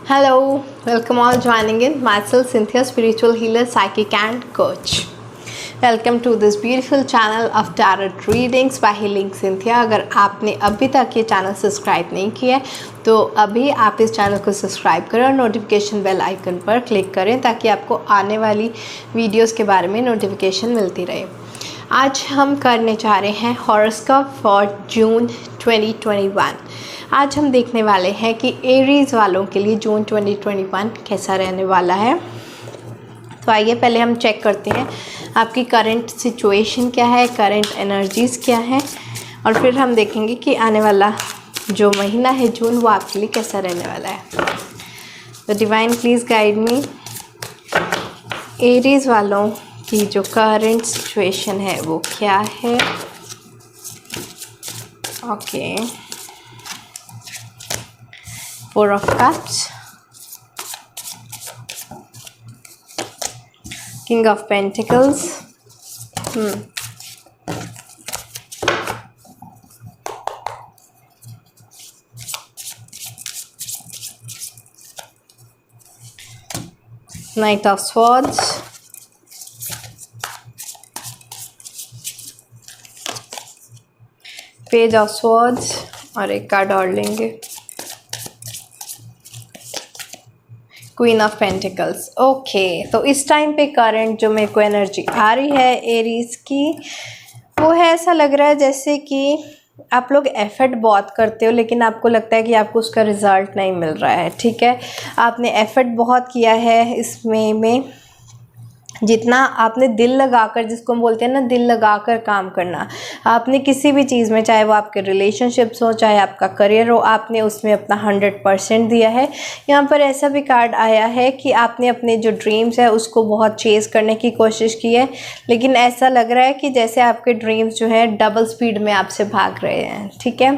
Hello, welcome all joining in myself Cynthia, spiritual healer, psychic and coach. Welcome to this beautiful channel of tarot readings by Healing Cynthia. अगर आपने अभी तक ये channel subscribe नहीं किया है तो अभी आप इस चैनल को सब्सक्राइब करें और नोटिफिकेशन बेल आइकन पर क्लिक करें ताकि आपको आने वाली वीडियोस के बारे में नोटिफिकेशन मिलती रहे। आज हम करने जा रहे हैं हॉरोस्कोप फॉर जून 2021। आज हम देखने वाले हैं कि एरीज वालों के लिए जून 2021 कैसा रहने वाला है। तो आइए पहले हम चेक करते हैं आपकी करंट सिचुएशन क्या है, करंट एनर्जीज़ क्या है, और फिर हम देखेंगे कि आने वाला जो महीना है जून वो आपके लिए कैसा रहने वाला है। तो divine please guide me. Aries वालों की जो करंट सिचुएशन है वो क्या है। Okay, 4 of Cups, King of Pentacles, Knight of Swords, Page of Swords और एक कार्ड और लेंगे, क्वीन ऑफ पेंटिकल्स। ओके, तो इस टाइम पे करंट जो मेरे को एनर्जी आ रही है एरीज की वो है, ऐसा लग रहा है जैसे कि आप लोग एफर्ट बहुत करते हो लेकिन आपको लगता है कि आपको उसका रिज़ल्ट नहीं मिल रहा है। ठीक है, आपने एफर्ट बहुत किया है इसमें जितना आपने दिल लगाकर, जिसको हम बोलते हैं ना दिल लगाकर काम करना, आपने किसी भी चीज़ में, चाहे वो आपके रिलेशनशिप्स हो, चाहे आपका करियर हो, आपने उसमें अपना 100% दिया है। यहाँ पर ऐसा भी कार्ड आया है कि आपने अपने जो ड्रीम्स है उसको बहुत चेज़ करने की कोशिश की है, लेकिन ऐसा लग रहा है कि जैसे आपके ड्रीम्स जो हैं डबल स्पीड में आपसे भाग रहे हैं। ठीक है,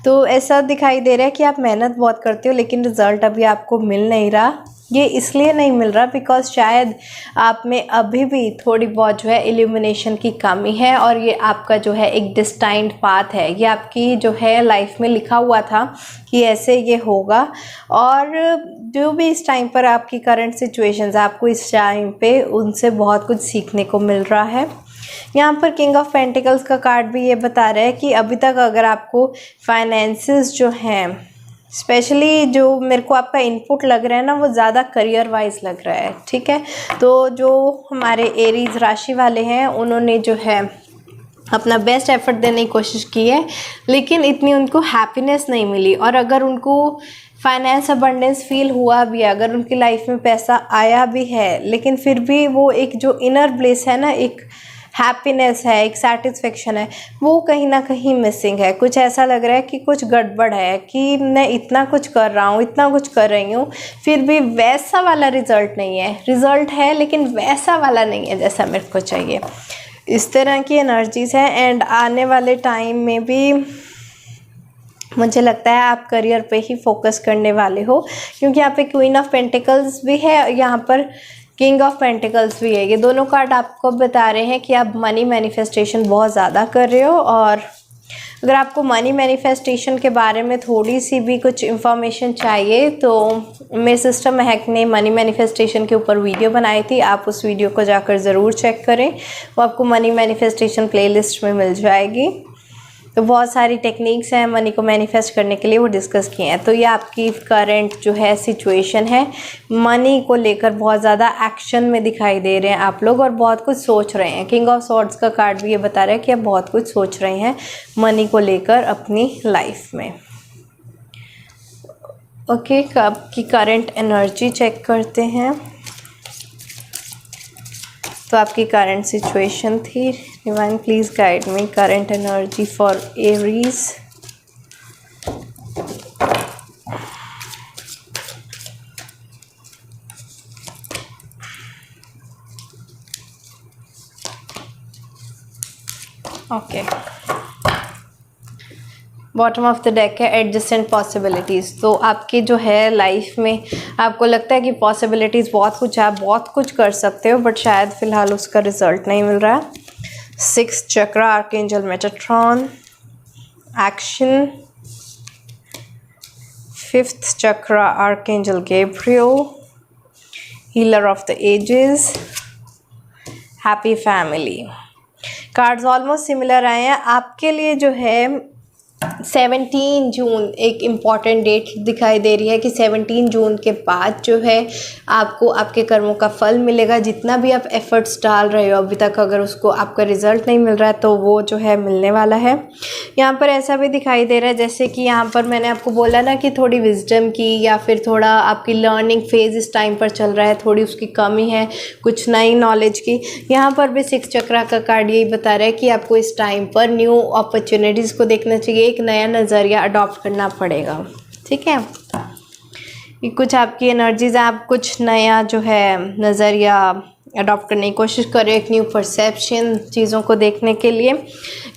तो ऐसा दिखाई दे रहा है कि आप मेहनत बहुत करते हो लेकिन रिज़ल्ट अभी आपको मिल नहीं रहा। ये इसलिए नहीं मिल रहा बिकॉज शायद आप में अभी भी थोड़ी बहुत जो है इल्यूमिनेशन की कमी है, और ये आपका जो है एक डिस्टाइंड पाथ है। ये आपकी जो है लाइफ में लिखा हुआ था कि ऐसे ये होगा, और जो भी इस टाइम पर आपकी करंट सिचुएशंस, आपको इस टाइम पे उनसे बहुत कुछ सीखने को मिल रहा है। यहाँ पर किंग ऑफ पेंटिकल्स का कार्ड भी ये बता रहा है कि अभी तक अगर आपको फाइनेंसेस जो हैं, स्पेशली जो मेरे को आपका इनपुट लग रहा है ना वो ज़्यादा करियर वाइज लग रहा है। ठीक है, तो जो हमारे एरीज राशि वाले हैं उन्होंने जो है अपना बेस्ट एफर्ट देने की कोशिश की है लेकिन इतनी उनको हैप्पीनेस नहीं मिली, और अगर उनको फाइनेंस अबंडेंस फील हुआ भी है, अगर उनकी लाइफ में पैसा आया भी है, लेकिन फिर भी वो एक जो इनर ब्लिस है ना, एक हैप्पीनेस है, एक सेटिस्फेक्शन है, वो कहीं ना कहीं मिसिंग है। कुछ ऐसा लग रहा है कि कुछ गड़बड़ है, कि मैं इतना कुछ कर रहा हूँ, इतना कुछ कर रही हूँ, फिर भी वैसा वाला रिज़ल्ट नहीं है। रिज़ल्ट है लेकिन वैसा वाला नहीं है जैसा मेरे को चाहिए। इस तरह की एनर्जीज़ है, एंड आने वाले टाइम में भी मुझे लगता है आप करियर पे ही फोकस करने वाले हो, क्योंकि यहाँ पे क्वीन ऑफ पेंटिकल्स भी है, यहाँ पर किंग ऑफ पेंटिकल्स भी है। ये दोनों कार्ड आपको बता रहे हैं कि आप मनी मैनिफेस्टेशन बहुत ज़्यादा कर रहे हो, और अगर आपको मनी मैनिफेस्टेशन के बारे में थोड़ी सी भी कुछ इन्फॉर्मेशन चाहिए तो मेरे सिस्टर महक ने मनी मैनिफेस्टेशन के ऊपर वीडियो बनाई थी, आप उस वीडियो को जाकर ज़रूर चेक करें, वो आपको मनी मैनिफेस्टेशन प्लेलिस्ट में मिल जाएगी। तो बहुत सारी टेक्निक्स हैं मनी को मैनिफेस्ट करने के लिए, वो डिस्कस किए हैं। तो ये आपकी करंट जो है सिचुएशन है, मनी को लेकर बहुत ज़्यादा एक्शन में दिखाई दे रहे हैं आप लोग, और बहुत कुछ सोच रहे हैं। किंग ऑफ सॉर्ड्स का कार्ड भी ये बता रहा है कि आप बहुत कुछ सोच रहे हैं मनी को लेकर अपनी लाइफ में। ओके, आपकी करंट एनर्जी चेक करते हैं। तो आपकी करंट सिचुएशन थी, divine please guide me current energy for Aries. Okay, bottom of the deck है एडजस्टेंट पॉसिबिलिटीज़। तो आपकी जो है लाइफ में आपको लगता है कि पॉसिबिलिटीज़ बहुत कुछ है, आप बहुत कुछ कर सकते हो, बट शायद फ़िलहाल उसका रिजल्ट नहीं मिल रहा है। 6 chakra, archangel Metatron, action, 5th chakra, Archangel Gabriel, healer of the ages, happy family। Cards almost similar आए हैं आपके लिए। जो है 17 जून एक इम्पॉर्टेंट डेट दिखाई दे रही है कि 17 जून के बाद जो है आपको आपके कर्मों का फल मिलेगा। जितना भी आप एफर्ट्स डाल रहे हो अभी तक, अगर उसको आपका रिज़ल्ट नहीं मिल रहा है तो वो जो है मिलने वाला है। यहाँ पर ऐसा भी दिखाई दे रहा है जैसे कि यहाँ पर मैंने आपको बोला ना कि थोड़ी विजडम की या फिर थोड़ा आपकी लर्निंग फेज़ इस टाइम पर चल रहा है, थोड़ी उसकी कमी है, कुछ नई नॉलेज की। यहाँ पर भी 6 चक्रा का कार्ड यही बता रहा है कि आपको इस टाइम पर न्यू अपॉर्चुनिटीज़ को देखना चाहिए, एक नया नज़रिया अडॉप्ट करना पड़ेगा। ठीक है, ये कुछ आपकी एनर्जीज, आप कुछ नया जो है नज़रिया अडॉप्ट करने की कोशिश करें, एक न्यू परसेप्शन चीज़ों को देखने के लिए।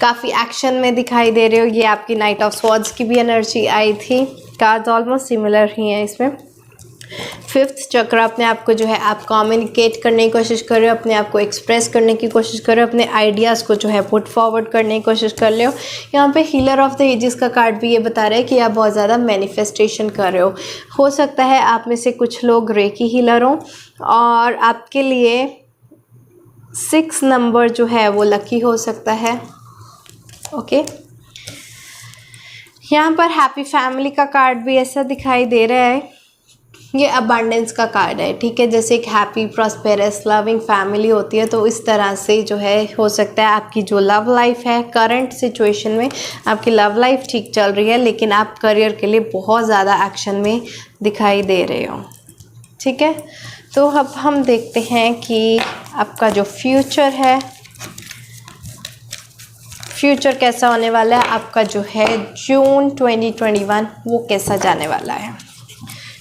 काफ़ी एक्शन में दिखाई दे रहे हो। ये आपकी नाइट ऑफ स्वॉर्ड्स की भी एनर्जी आई थी। कार्ड्स ऑलमोस्ट सिमिलर ही हैं इसमें। 5th चक्र, अपने आप को जो है आप कम्युनिकेट करने की कोशिश कर रहे हो, अपने आप को एक्सप्रेस करने की कोशिश कर रहे हो, अपने आइडियाज़ को जो है पुट फॉरवर्ड करने की कोशिश कर रहे हो। यहाँ पे हीलर ऑफ द एजेस का कार्ड भी ये बता रहा है कि आप बहुत ज़्यादा मैनिफेस्टेशन कर रहे हो सकता है आप में से कुछ लोग रेकी हीलर हो और आपके लिए 6 नंबर जो है वो लकी हो सकता है। ओके, यहाँ पर हैप्पी फैमिली का कार्ड भी ऐसा दिखाई दे रहा है। ये अबंडेंस का कार्ड है। ठीक है, जैसे एक हैप्पी प्रॉस्पेरस लविंग फैमिली होती है तो इस तरह से जो है हो सकता है आपकी जो लव लाइफ है, करंट सिचुएशन में आपकी लव लाइफ ठीक चल रही है लेकिन आप करियर के लिए बहुत ज़्यादा एक्शन में दिखाई दे रहे हो। ठीक है, तो अब हम देखते हैं कि आपका जो फ्यूचर है, फ्यूचर कैसा होने वाला है। आपका जो है जून 2021 वो कैसा जाने वाला है।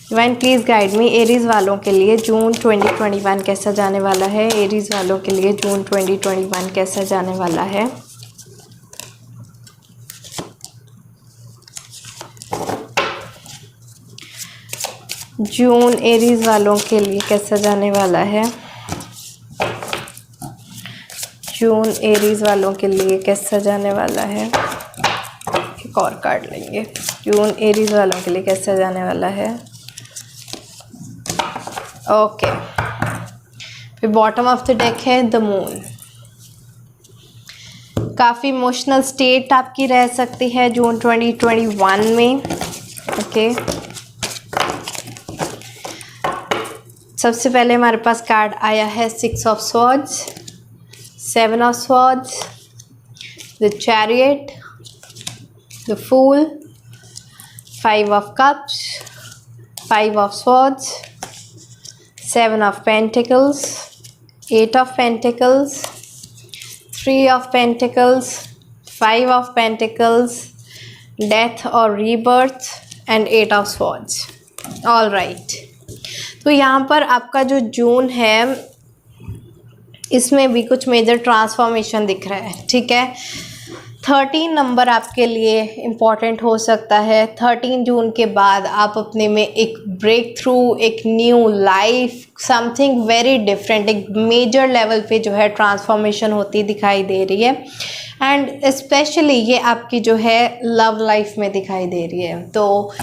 Divine please guide me, Aries वालों के लिए जून 2021 कैसा जाने वाला है। एरीज वालों के लिए जून 2021 कैसा जाने वाला है। जून एरीज वालों के लिए कैसा जाने वाला है। जून एरीज वालों के लिए कैसा जाने वाला है। एक और कार्ड लेंगे। जून एरीज वालों के लिए कैसा जाने वाला है। ओके, फिर बॉटम ऑफ द डेक है द मून। काफ़ी इमोशनल स्टेट आपकी रह सकती है जून 2021 में। ओके, सबसे पहले हमारे पास कार्ड आया है 6 of swords, 7 of swords, the chariot, the fool, 5 of cups, 5 of swords, 7 of Pentacles, 8 of Pentacles, 3 of Pentacles, 5 of Pentacles, Death or Rebirth and 8 of Swords. All right. तो यहाँ पर आपका जो जून है इसमें भी कुछ मेजर ट्रांसफॉर्मेशन दिख रहा है। ठीक है, 13 नंबर आपके लिए इम्पॉर्टेंट हो सकता है। 13 जून के बाद आप अपने में एक ब्रेक थ्रू, एक new life, something very different, एक मेजर लेवल पे जो है ट्रांसफॉर्मेशन होती दिखाई दे रही है। एंड स्पेशली ये आपकी जो है लव लाइफ में दिखाई दे रही है। तो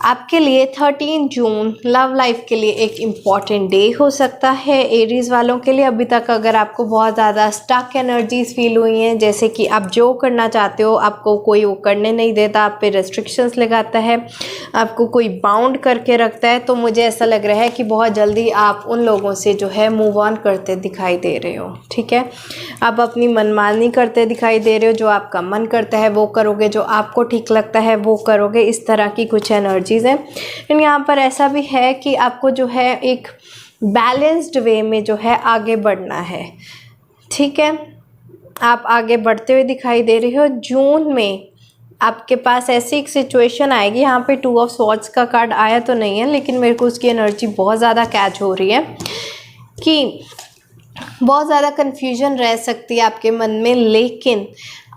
आपके लिए 13 जून लव लाइफ के लिए एक इम्पॉर्टेंट डे हो सकता है एरीज वालों के लिए। अभी तक अगर आपको बहुत ज़्यादा स्टक एनर्जीज फील हुई हैं, जैसे कि आप जो करना चाहते हो आपको कोई वो करने नहीं देता, आप पे रेस्ट्रिक्शंस लगाता है, आपको कोई बाउंड करके रखता है, तो मुझे ऐसा लग रहा है कि बहुत जल्दी आप उन लोगों से जो है मूव ऑन करते दिखाई दे रहे हो। ठीक है, आप अपनी मनमानी करते दिखाई दे रहे हो, जो आपका मन करता है वो करोगे, जो आपको ठीक लगता है वो करोगे, इस तरह की कुछ एनर्जी चीज़ें। लेकिन यहाँ पर ऐसा भी है कि आपको जो है एक बैलेंस्ड वे में जो है आगे बढ़ना है। ठीक है, आप आगे बढ़ते हुए दिखाई दे रहे हो। जून में आपके पास ऐसी एक सिचुएशन आएगी, यहाँ पे 2 ऑफ स्वॉर्ड्स का कार्ड आया तो नहीं है लेकिन मेरे को उसकी एनर्जी बहुत ज़्यादा कैच हो रही है कि बहुत ज़्यादा कन्फ्यूजन रह सकती है आपके मन में, लेकिन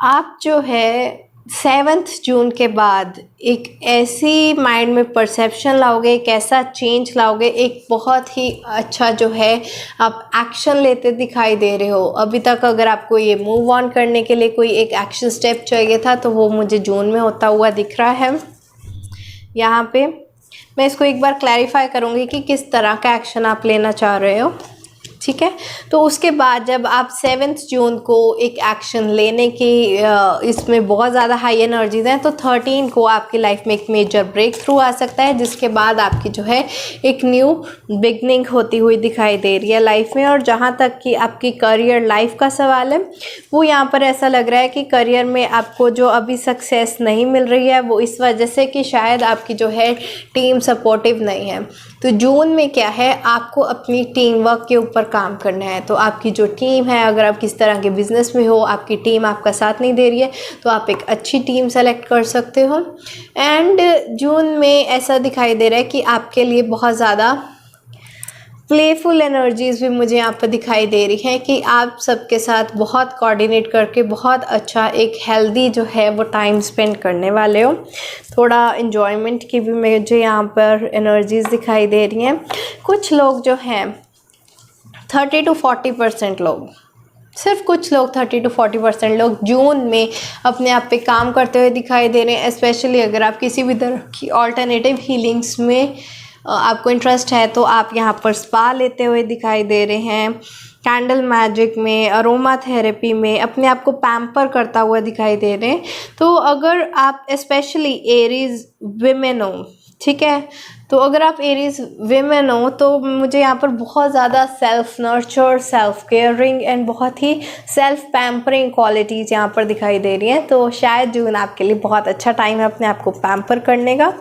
आप जो है 7 जून के बाद एक ऐसी माइंड में परसेप्शन लाओगे, एक ऐसा चेंज लाओगे, एक बहुत ही अच्छा जो है आप एक्शन लेते दिखाई दे रहे हो। अभी तक अगर आपको ये मूव ऑन करने के लिए कोई एक एक्शन स्टेप चाहिए था तो वो मुझे जून में होता हुआ दिख रहा है। यहाँ पे मैं इसको एक बार क्लैरिफाई करूँगी कि किस तरह का एक्शन आप लेना चाह रहे हो, ठीक है। तो उसके बाद जब आप 7 जून को एक एक्शन लेने की इसमें बहुत ज़्यादा हाई एनर्जीज हैं, तो 13 को आपकी लाइफ में एक मेजर ब्रेक थ्रू आ सकता है, जिसके बाद आपकी जो है एक न्यू बिगनिंग होती हुई दिखाई दे रही है लाइफ में। और जहाँ तक कि आपकी करियर लाइफ का सवाल है, वो यहाँ पर ऐसा लग रहा है कि करियर में आपको जो अभी सक्सेस नहीं मिल रही है वो इस वजह से कि शायद आपकी जो है टीम सपोर्टिव नहीं है। तो जून में क्या है, आपको अपनी टीम वर्क के ऊपर काम करना है। तो आपकी जो टीम है, अगर आप किस तरह के बिज़नेस में हो, आपकी टीम आपका साथ नहीं दे रही है, तो आप एक अच्छी टीम सेलेक्ट कर सकते हो। एंड जून में ऐसा दिखाई दे रहा है कि आपके लिए बहुत ज़्यादा प्लेफुल एनर्जीज़ भी मुझे यहाँ पर दिखाई दे रही है कि आप सबके साथ बहुत कोऑर्डिनेट करके बहुत अच्छा एक हेल्दी जो है वो टाइम स्पेंड करने वाले हो। थोड़ा इन्जॉयमेंट की भी मुझे यहाँ पर एनर्जीज़ दिखाई दे रही हैं। कुछ लोग जो हैं 30 to 40% लोग, सिर्फ कुछ लोग 30 to 40% लोग जून में अपने आप पे काम करते हुए दिखाई दे रहे हैं। स्पेशली अगर आप किसी भी तरह की ऑल्टरनेटिव हीलिंग्स में आपको इंटरेस्ट है, तो आप यहाँ पर स्पा लेते हुए दिखाई दे रहे हैं। कैंडल मैजिक में, अरोमा थेरेपी में अपने आप को पैम्पर करता हुआ दिखाई दे रहे हैं। तो अगर आप स्पेशली एरीज विमेन हो, ठीक है, तो अगर आप एरीज विमेन हो तो मुझे यहाँ पर बहुत ज़्यादा self nurture, self caring and बहुत ही सेल्फ पैम्परिंग क्वालिटीज़ यहाँ पर दिखाई दे रही हैं। तो शायद जून आपके लिए बहुत अच्छा टाइम है अपने आप को पैम्पर करने का।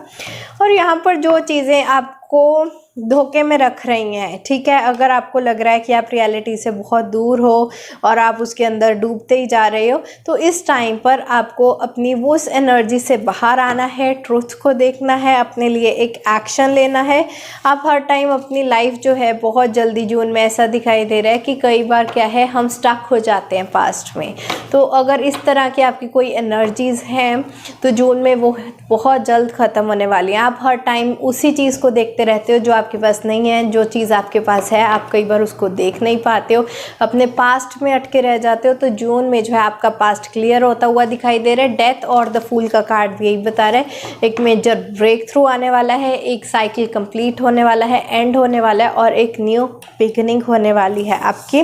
और यहाँ पर जो चीज़ें आपको धोखे में रख रही हैं, ठीक है, अगर आपको लग रहा है कि आप रियलिटी से बहुत दूर हो और आप उसके अंदर डूबते ही जा रहे हो, तो इस टाइम पर आपको अपनी वो उस एनर्जी से बाहर आना है, ट्रुथ को देखना है, अपने लिए एक एक्शन लेना है। आप हर टाइम अपनी लाइफ जो है बहुत जल्दी जून में ऐसा दिखाई दे रहा है कि कई बार क्या है, हम स्टक हो जाते हैं पास्ट में। तो अगर इस तरह की आपकी कोई एनर्जीज़ हैं तो जून में वो बहुत जल्द ख़त्म होने वाली हैं। आप हर टाइम उसी चीज़ को देखते रहते हो जो आपके पास नहीं है। जो चीज़ आपके पास है आप कई बार उसको देख नहीं पाते हो, अपने पास्ट में अटके रह जाते हो। तो जून में जो है आपका पास्ट क्लियर होता हुआ दिखाई दे रहा है। डेथ और द फूल का कार्ड भी यही बता रहा है, एक मेजर ब्रेक थ्रू आने वाला है, एक साइकिल कंप्लीट होने वाला है, एंड होने वाला है और एक न्यू बिगिनिंग होने वाली है आपकी।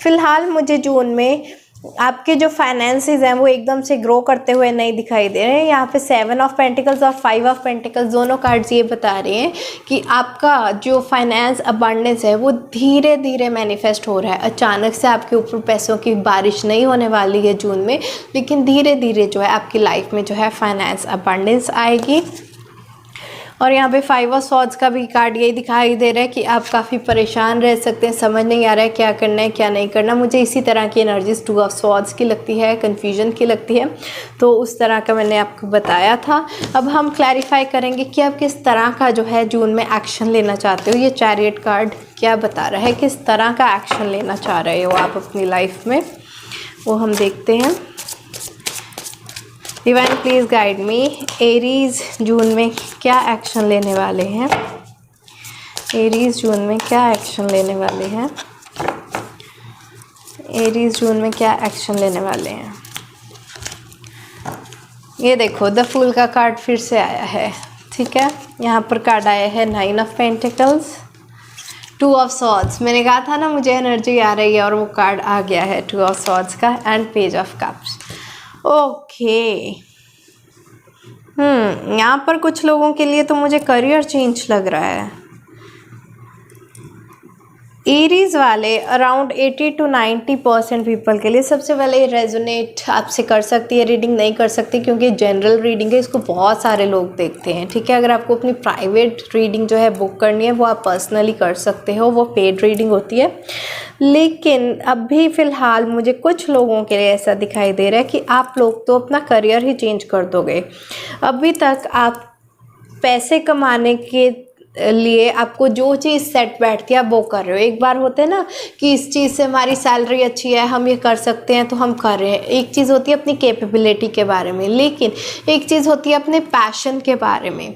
फ़िलहाल मुझे जून में आपके जो फाइनेंसेस हैं वो एकदम से ग्रो करते हुए नहीं दिखाई दे रहे हैं। यहाँ पे 7 ऑफ पेंटिकल्स और 5 ऑफ पेंटिकल्स दोनों कार्ड्स ये बता रहे हैं कि आपका जो फाइनेंस अबांडेंस है वो धीरे धीरे मैनिफेस्ट हो रहा है। अचानक से आपके ऊपर पैसों की बारिश नहीं होने वाली है जून में, लेकिन धीरे धीरे जो है आपकी लाइफ में जो है फाइनेंस अबांडेंस आएगी। और यहाँ पे 5 ऑफ स्वॉर्ड्स का भी कार्ड यही दिखाई दे रहा है कि आप काफ़ी परेशान रह सकते हैं, समझ नहीं आ रहा है क्या करना है क्या नहीं करना। मुझे इसी तरह की एनर्जीज 2 ऑफ स्वॉर्ड्स की लगती है, कन्फ्यूजन की लगती है, तो उस तरह का मैंने आपको बताया था। अब हम क्लैरिफाई करेंगे कि आप किस तरह का जो है जून में एक्शन लेना चाहते हो। ये चैरियट कार्ड क्या बता रहा है, किस तरह का एक्शन लेना चाह रहे हो आप अपनी लाइफ में, वो हम देखते हैं। Divine please guide me, Aries June में क्या एक्शन लेने वाले हैं, एरीज जून में क्या एक्शन लेने वाले हैं, एरीज जून में क्या एक्शन लेने वाले हैं। ये देखो द फूल का कार्ड फिर से आया है, ठीक है। यहाँ पर कार्ड आया है 9 ऑफ पेंटिकल्स, 2 ऑफ स्वॉर्ड्स। मैंने कहा था ना मुझे एनर्जी आ रही है और वो कार्ड आ गया है 2 ऑफ स्वॉर्ड्स का, and page of cups. Okay, यहाँ पर कुछ लोगों के लिए तो मुझे करियर चेंज लग रहा है। एरीज वाले अराउंड 80 to 90% पीपल के लिए सबसे पहले रेजोनेट आपसे कर सकती है, रीडिंग नहीं कर सकती क्योंकि जनरल रीडिंग है, इसको बहुत सारे लोग देखते हैं, ठीक है। अगर आपको अपनी प्राइवेट रीडिंग जो है बुक करनी है वो आप पर्सनली कर सकते हो, वो पेड रीडिंग होती है। लेकिन अभी फ़िलहाल मुझे कुछ लोगों के लिए ऐसा दिखाई दे रहा है कि आप लोग तो अपना करियर ही चेंज कर दोगे। अभी तक आप पैसे कमाने के लिए आपको जो चीज़ सेट बैठती है आप वो कर रहे हो। एक बार होते हैं ना कि इस चीज़ से हमारी सैलरी अच्छी है, हम ये कर सकते हैं तो हम कर रहे हैं। एक चीज़ होती है अपनी कैपेबिलिटी के बारे में, लेकिन एक चीज़ होती है अपने पैशन के बारे में।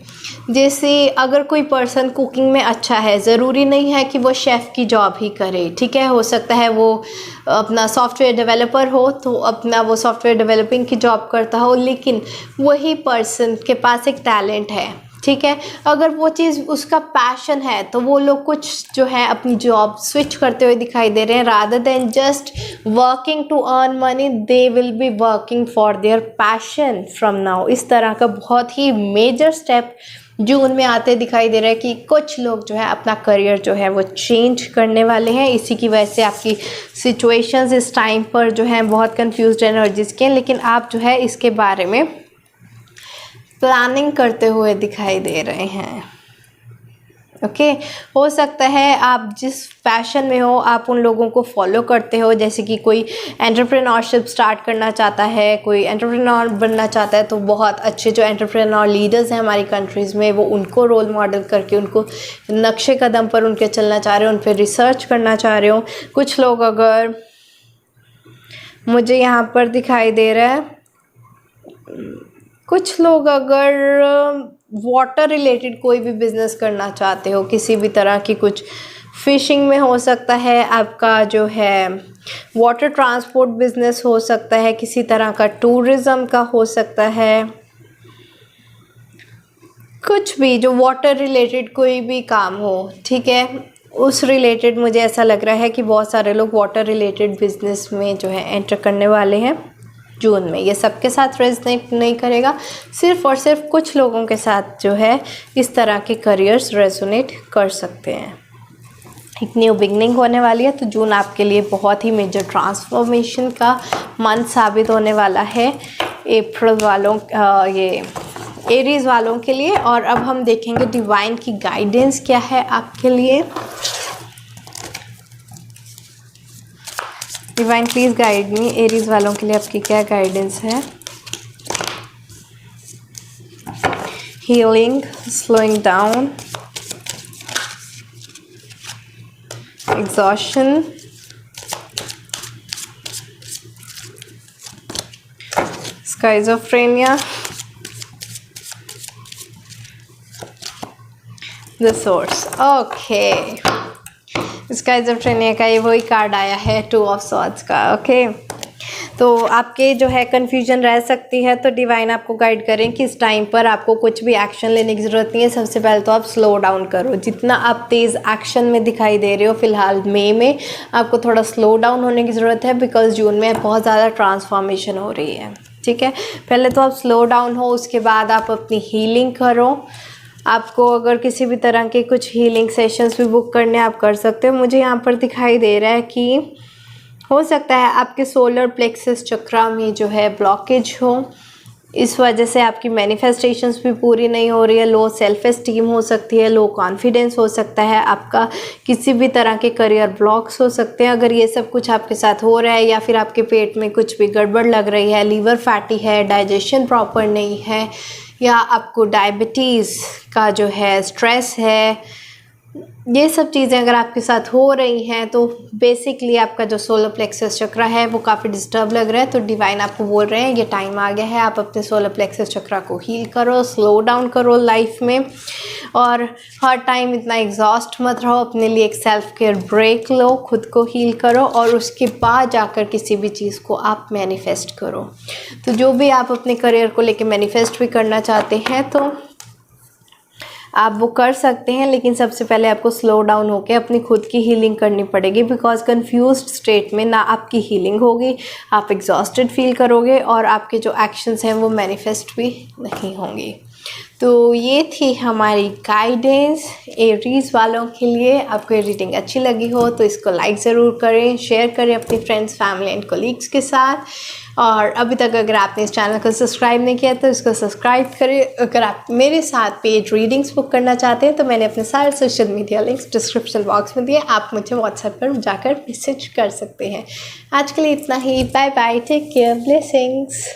जैसे अगर कोई पर्सन कुकिंग में अच्छा है, ज़रूरी नहीं है कि वो शेफ़ की जॉब ही करे, ठीक है। हो सकता है वो अपना सॉफ्टवेयर डेवलपर हो तो अपना वो सॉफ्टवेयर डेवलपिंग की जॉब करता हो, लेकिन वही पर्सन के पास एक टैलेंट है, ठीक है। अगर वो चीज़ उसका पैशन है तो वो लोग कुछ जो है अपनी जॉब स्विच करते हुए दिखाई दे रहे हैं, rather than just working to earn money they will be working for their passion from now. इस तरह का बहुत ही मेजर स्टेप जून में आते दिखाई दे रहा है कि कुछ लोग जो है अपना करियर जो है वो चेंज करने वाले हैं। इसी की वजह से आपकी सिचुएशंस इस टाइम पर जो है बहुत कंफ्यूज्ड एनर्जीज के हैं, लेकिन आप जो है इसके बारे में प्लानिंग करते हुए दिखाई दे रहे हैं। ओके हो सकता है आप जिस पैशन में हो आप उन लोगों को फॉलो करते हो, जैसे कि कोई एंटरप्रेन्योरशिप स्टार्ट करना चाहता है, कोई एंटरप्रेन्योर बनना चाहता है, तो बहुत अच्छे जो एंटरप्रेन्योर लीडर्स हैं हमारी कंट्रीज़ में वो उनको रोल मॉडल करके उनको नक्शे कदम पर उनके चलना चाह रहे हो, उन पर रिसर्च करना चाह रहे हो। कुछ लोग अगर मुझे यहाँ पर दिखाई दे रहा है, कुछ लोग अगर वाटर रिलेटेड कोई भी बिज़नेस करना चाहते हो, किसी भी तरह की, कुछ फ़िशिंग में हो सकता है आपका जो है, वाटर ट्रांसपोर्ट बिज़नेस हो सकता है, किसी तरह का टूरिज़्म का हो सकता है, कुछ भी जो वाटर रिलेटेड कोई भी काम हो, ठीक है, उस रिलेटेड मुझे ऐसा लग रहा है कि बहुत सारे लोग वाटर रिलेटेड बिज़नेस में जो है एंटर करने वाले हैं जून में। ये सबके साथ रेजोनेट नहीं करेगा, सिर्फ और सिर्फ कुछ लोगों के साथ जो है इस तरह के करियर्स रेजोनेट कर सकते हैं। एक न्यू बिगनिंग होने वाली है, तो जून आपके लिए बहुत ही मेजर ट्रांसफॉर्मेशन का मंथ साबित होने वाला है अप्रैल वालों ये एरीज वालों के लिए। और अब हम देखेंगे डिवाइन की गाइडेंस क्या है आपके लिए। Divine please guide me, Aries वालों के लिए आपकी क्या गाइडेंस है। Healing, slowing down, exhaustion, schizophrenia, the source. Okay schizophrenia का ये वही कार्ड आया है, 2 ऑफ सॉर्ड्स का। ओके तो आपके जो है कन्फ्यूजन रह सकती है, तो डिवाइन आपको गाइड करें कि इस टाइम पर आपको कुछ भी एक्शन लेने की ज़रूरत नहीं है। सबसे पहले तो आप स्लो डाउन करो। जितना आप तेज़ एक्शन में दिखाई दे रहे हो फ़िलहाल मई में, आपको थोड़ा स्लो डाउन होने की ज़रूरत है, बिकॉज जून में बहुत ज़्यादा ट्रांसफॉर्मेशन हो रही है। ठीक है, पहले तो आप स्लो डाउन हो, उसके बाद आप अपनी हीलिंग करो। आपको अगर किसी भी तरह के कुछ हीलिंग सेशंस भी बुक करने आप कर सकते हो। मुझे यहाँ पर दिखाई दे रहा है कि हो सकता है आपके सोलर प्लेक्सस चक्रा में जो है ब्लॉकेज हो, इस वजह से आपकी मैनिफेस्टेशंस भी पूरी नहीं हो रही है। लो सेल्फ एस्टीम हो सकती है, लो कॉन्फिडेंस हो सकता है, आपका किसी भी तरह के करियर ब्लॉक्स हो सकते हैं। अगर ये सब कुछ आपके साथ हो रहा है, या फिर आपके पेट में कुछ भी गड़बड़ लग रही है, लीवर फैटी है, डाइजेशन प्रॉपर नहीं है, या आपको डायबिटीज़ का जो है स्ट्रेस है, ये सब चीज़ें अगर आपके साथ हो रही हैं, तो बेसिकली आपका जो सोलर प्लेक्सस चक्रा है वो काफ़ी डिस्टर्ब लग रहा है। तो डिवाइन आपको बोल रहे हैं ये टाइम आ गया है, आप अपने सोलर प्लेक्सस चक्रा को हील करो, स्लो डाउन करो लाइफ में, और हर टाइम इतना एग्जॉस्ट मत रहो। अपने लिए एक सेल्फ केयर ब्रेक लो, खुद को हील करो, और उसके बाद जाकर किसी भी चीज़ को आप मैनिफेस्ट करो। तो जो भी आप अपने करियर को लेके मैनिफेस्ट भी करना चाहते हैं तो आप वो कर सकते हैं, लेकिन सबसे पहले आपको स्लो डाउन होकर अपनी खुद की हीलिंग करनी पड़ेगी, बिकॉज कंफ्यूज्ड स्टेट में ना आपकी हीलिंग होगी, आप एग्जॉस्टेड फील करोगे, और आपके जो एक्शंस हैं वो मैनिफेस्ट भी नहीं होंगी। तो ये थी हमारी गाइडेंस एरीज वालों के लिए। आपको ये रीडिंग अच्छी लगी हो तो इसको लाइक ज़रूर करें, शेयर करें अपनी फ्रेंड्स, फैमिली एंड कोलीग्स के साथ। और अभी तक अगर आपने इस चैनल को सब्सक्राइब नहीं किया तो इसको सब्सक्राइब करें। अगर आप मेरे साथ पेड रीडिंग्स बुक करना चाहते हैं तो मैंने अपने सारे social media links description box में दिए, आप मुझे व्हाट्सएप पर जाकर मैसेज कर सकते हैं। आज के लिए इतना ही, bye bye, take care, blessings.